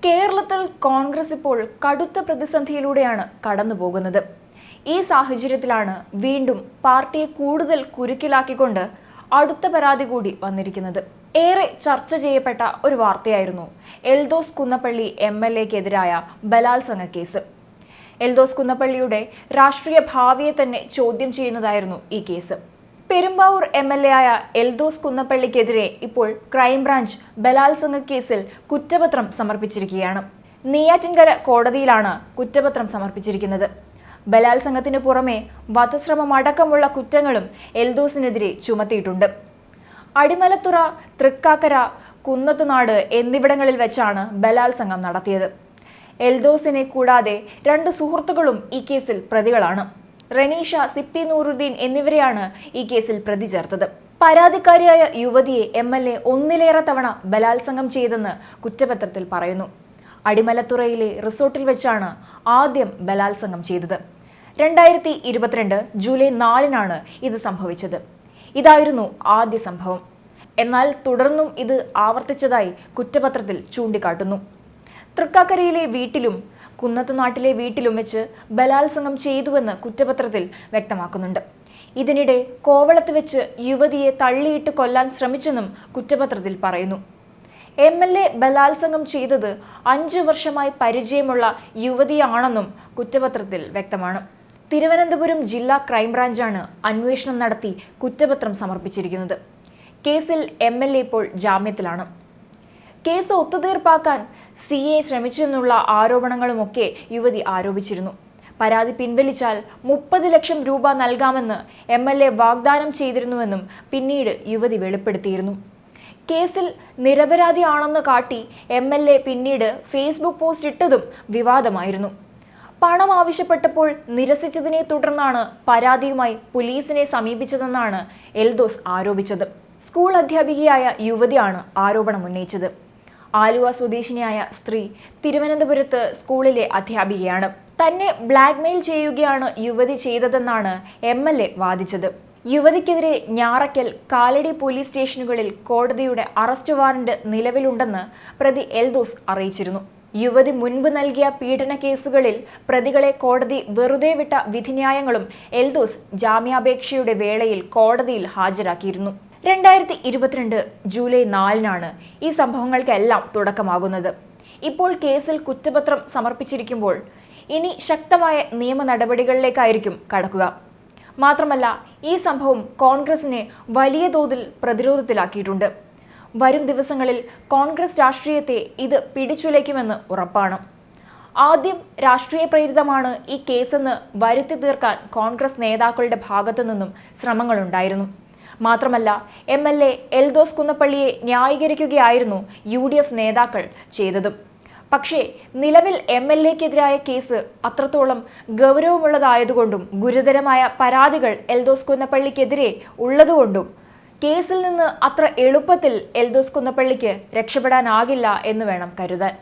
കേരളത്തിൽ കോൺഗ്രസ് ഇപ്പോൾ കടുത്ത പ്രതിസന്ധിയിലൂടെയാണ് കടന്നുപോകുന്നത്. ഈ സാഹചര്യത്തിലാണ് വീണ്ടും പാർട്ടിയെ കൂടുതൽ കുരുക്കിലാക്കിക്കൊണ്ട് അടുത്ത പരാതി കൂടി വന്നിരിക്കുന്നത്. ഏറെ ചർച്ച ചെയ്യപ്പെട്ട ഒരു വാർത്തയായിരുന്നു എൽദോസ് കുന്നപ്പള്ളി MLA-ക്കെതിരായ ബലാത്സംഗ കേസ്. എൽദോസ് കുന്നപ്പള്ളിയുടെ രാഷ്ട്രീയ ഭാവിയെ തന്നെ ചോദ്യം ചെയ്യുന്നതായിരുന്നു ഈ കേസ്. പെരുമ്പാവൂർ MLA ആയ എൽദോസ് കുന്നപ്പള്ളിക്കെതിരെ ഇപ്പോൾ ക്രൈംബ്രാഞ്ച് ബലാത്സംഗ കേസിൽ കുറ്റപത്രം സമർപ്പിച്ചിരിക്കുകയാണ്. നെയ്യാറ്റിൻകര കോടതിയിലാണ് കുറ്റപത്രം സമർപ്പിച്ചിരിക്കുന്നത്. ബലാത്സംഗത്തിന് പുറമെ വധശ്രമമടക്കമുള്ള കുറ്റങ്ങളും എൽദോസിനെതിരെ ചുമത്തിയിട്ടുണ്ട്. അടിമലത്തുറ, തൃക്കാക്കര, കുന്നത്തുനാട് എന്നിവിടങ്ങളിൽ വെച്ചാണ് ബലാത്സംഗം നടത്തിയത്. എൽദോസിനെ കൂടാതെ 2 സുഹൃത്തുക്കളും ഈ കേസിൽ പ്രതികളാണ്. റനീഷ, സിപ്പി നൂറുദ്ദീൻ എന്നിവരെയാണ് ഈ കേസിൽ പ്രതി ചേർത്തത്. പരാതിക്കാരിയായ യുവതിയെ MLA ഒന്നിലേറെ തവണ ബലാത്സംഗം ചെയ്തെന്ന് കുറ്റപത്രത്തിൽ പറയുന്നു. അടിമലത്തുറയിലെ റിസോർട്ടിൽ വെച്ചാണ് ആദ്യം ബലാത്സംഗം ചെയ്തത്. 2022 ജൂലൈ 4-നാണ് ഇത് സംഭവിച്ചത്. ഇതായിരുന്നു ആദ്യ സംഭവം. എന്നാൽ തുടർന്നും ഇത് ആവർത്തിച്ചതായി കുറ്റപത്രത്തിൽ ചൂണ്ടിക്കാട്ടുന്നു. തൃക്കാക്കരയിലെ വീട്ടിലും കുന്നത്തുനാട്ടിലെ വീട്ടിലും വെച്ച് ബലാത്സംഗം ചെയ്തുവെന്ന് കുറ്റപത്രത്തിൽ വ്യക്തമാക്കുന്നുണ്ട്. ഇതിനിടെ കോവളത്ത് വെച്ച് യുവതിയെ തള്ളിയിട്ട് കൊല്ലാൻ ശ്രമിച്ചെന്നും കുറ്റപത്രത്തിൽ പറയുന്നു. MLA ബലാത്സംഗം ചെയ്തത് 5 വർഷമായി പരിചയമുള്ള യുവതിയാണെന്നും കുറ്റപത്രത്തിൽ വ്യക്തമാണ്. തിരുവനന്തപുരം ജില്ലാ ക്രൈംബ്രാഞ്ചാണ് അന്വേഷണം നടത്തി കുറ്റപത്രം സമർപ്പിച്ചിരിക്കുന്നത്. കേസിൽ MLA ഇപ്പോൾ ജാമ്യത്തിലാണ്. കേസ് ഒത്തുതീർപ്പാക്കാൻ CA ശ്രമിച്ചെന്നുള്ള ആരോപണങ്ങളുമൊക്കെ യുവതി ആരോപിച്ചിരുന്നു. പരാതി പിൻവലിച്ചാൽ 30 ലക്ഷം രൂപ നൽകാമെന്ന് MLA വാഗ്ദാനം ചെയ്തിരുന്നുവെന്നും പിന്നീട് യുവതി വെളിപ്പെടുത്തിയിരുന്നു. കേസിൽ നിരപരാധിയാണെന്ന് കാട്ടി MLA പിന്നീട് ഫേസ്ബുക്ക് പോസ്റ്റ് ഇട്ടതും വിവാദമായിരുന്നു. പണം ആവശ്യപ്പെട്ടപ്പോൾ നിരസിച്ചതിനെ തുടർന്നാണ് പരാതിയുമായി പോലീസിനെ സമീപിച്ചതെന്നാണ് എൽദോസ് ആരോപിച്ചത്. സ്കൂൾ അധ്യാപികയായ യുവതിയാണ് ആരോപണം ഉന്നയിച്ചത്. ആലുവ സ്വദേശിനിയായ സ്ത്രീ തിരുവനന്തപുരത്ത് സ്കൂളിലെ അധ്യാപികയാണ്. തന്നെ ബ്ലാക്ക്മെയിൽ ചെയ്യുകയാണ് യുവതി ചെയ്തതെന്നാണ് MLA വാദിച്ചത്. യുവതിക്കെതിരെ ഞാറയ്ക്കൽ, കാലടി പോലീസ് സ്റ്റേഷനുകളിൽ കോടതിയുടെ അറസ്റ്റ് വാറന്റ് നിലവിലുണ്ടെന്ന് പ്രതി എൽദോസ് അറിയിച്ചിരുന്നു. യുവതി മുൻപ് നൽകിയ പീഡന കേസുകളിൽ പ്രതികളെ കോടതി വെറുതെ വിട്ട വിധിന്യായങ്ങളും എൽദോസ് ജാമ്യാപേക്ഷയുടെ വേളയിൽ കോടതിയിൽ ഹാജരാക്കിയിരുന്നു. 2022 ജൂലൈ 4-നാണ് ഈ സംഭവങ്ങൾക്കെല്ലാം തുടക്കമാകുന്നത്. ഇപ്പോൾ കേസിൽ കുറ്റപത്രം സമർപ്പിച്ചിരിക്കുമ്പോൾ ഇനി ശക്തമായ നിയമ നടപടികളിലേക്കായിരിക്കും കടക്കുക. മാത്രമല്ല, ഈ സംഭവം കോൺഗ്രസിനെ വലിയ തോതിൽ പ്രതിരോധത്തിലാക്കിയിട്ടുണ്ട്. വരും ദിവസങ്ങളിൽ കോൺഗ്രസ് രാഷ്ട്രീയത്തെ ഇത് പിടിച്ചുലയ്ക്കുമെന്ന് ഉറപ്പാണ്. ആദ്യം രാഷ്ട്രീയ പ്രേരിതമാണ് ഈ കേസെന്ന് വരുത്തി തീർക്കാൻ കോൺഗ്രസ് നേതാക്കളുടെ ഭാഗത്തു നിന്നും ശ്രമങ്ങളുണ്ടായിരുന്നു. മാത്രമല്ല, MLA എൽദോസ് കുന്നപ്പള്ളിയെ ന്യായീകരിക്കുകയായിരുന്നു UDF നേതാക്കൾ ചെയ്തതും. പക്ഷേ നിലവിൽ MLA-ക്കെതിരായ കേസ് അത്രത്തോളം ഗൗരവമുള്ളതായതുകൊണ്ടും ഗുരുതരമായ പരാതികൾ എൽദോസ് കുന്നപ്പള്ളിക്കെതിരെ ഉള്ളതുകൊണ്ടും കേസിൽ നിന്ന് അത്ര എളുപ്പത്തിൽ എൽദോസ് കുന്നപ്പള്ളിക്ക് രക്ഷപ്പെടാനാകില്ല എന്ന് വേണം കരുതാൻ.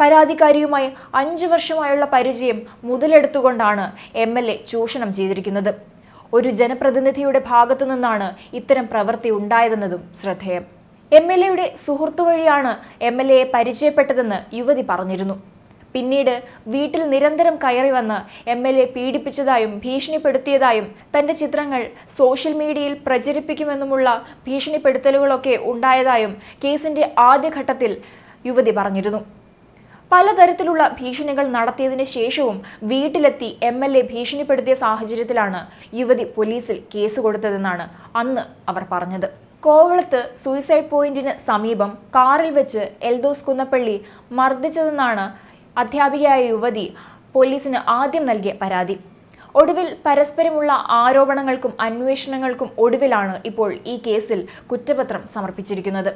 പരാതിക്കാരിയുമായി 5 വർഷമായുള്ള പരിചയം മുതലെടുത്തുകൊണ്ടാണ് MLA ചൂഷണം ചെയ്തിരിക്കുന്നത്. ഒരു ജനപ്രതിനിധിയുടെ ഭാഗത്തു നിന്നാണ് ഇത്തരം പ്രവൃത്തി ഉണ്ടായതെന്നതും ശ്രദ്ധേയം. MLA-യുടെ സുഹൃത്തു വഴിയാണ് MLA-യെ പരിചയപ്പെട്ടതെന്ന് യുവതി പറഞ്ഞിരുന്നു. പിന്നീട് വീട്ടിൽ നിരന്തരം കയറി വന്ന് MLA പീഡിപ്പിച്ചതായും ഭീഷണിപ്പെടുത്തിയതായും തന്റെ ചിത്രങ്ങൾ സോഷ്യൽ മീഡിയയിൽ പ്രചരിപ്പിക്കുമെന്നുമുള്ള ഭീഷണിപ്പെടുത്തലുകളൊക്കെ ഉണ്ടായതായും കേസിന്റെ ആദ്യഘട്ടത്തിൽ യുവതി പറഞ്ഞിരുന്നു. പലതരത്തിലുള്ള ഭീഷണികൾ നടത്തിയതിന് ശേഷവും വീട്ടിലെത്തി MLA ഭീഷണിപ്പെടുത്തിയ സാഹചര്യത്തിലാണ് യുവതി പോലീസിൽ കേസ് കൊടുത്തതെന്നാണ് അന്ന് അവർ പറഞ്ഞത്. കോവളത്ത് സൂയിസൈഡ് പോയിന്റിന് സമീപം കാറിൽ വെച്ച് എൽദോസ് കുന്നപ്പള്ളി മർദ്ദിച്ചതെന്നാണ് അധ്യാപികയായ യുവതി പോലീസിന് ആദ്യം നൽകിയ പരാതി. ഒടുവിൽ പരസ്പരമുള്ള ആരോപണങ്ങൾക്കും അന്വേഷണങ്ങൾക്കും ഒടുവിലാണ് ഇപ്പോൾ ഈ കേസിൽ കുറ്റപത്രം സമർപ്പിച്ചിരിക്കുന്നത്.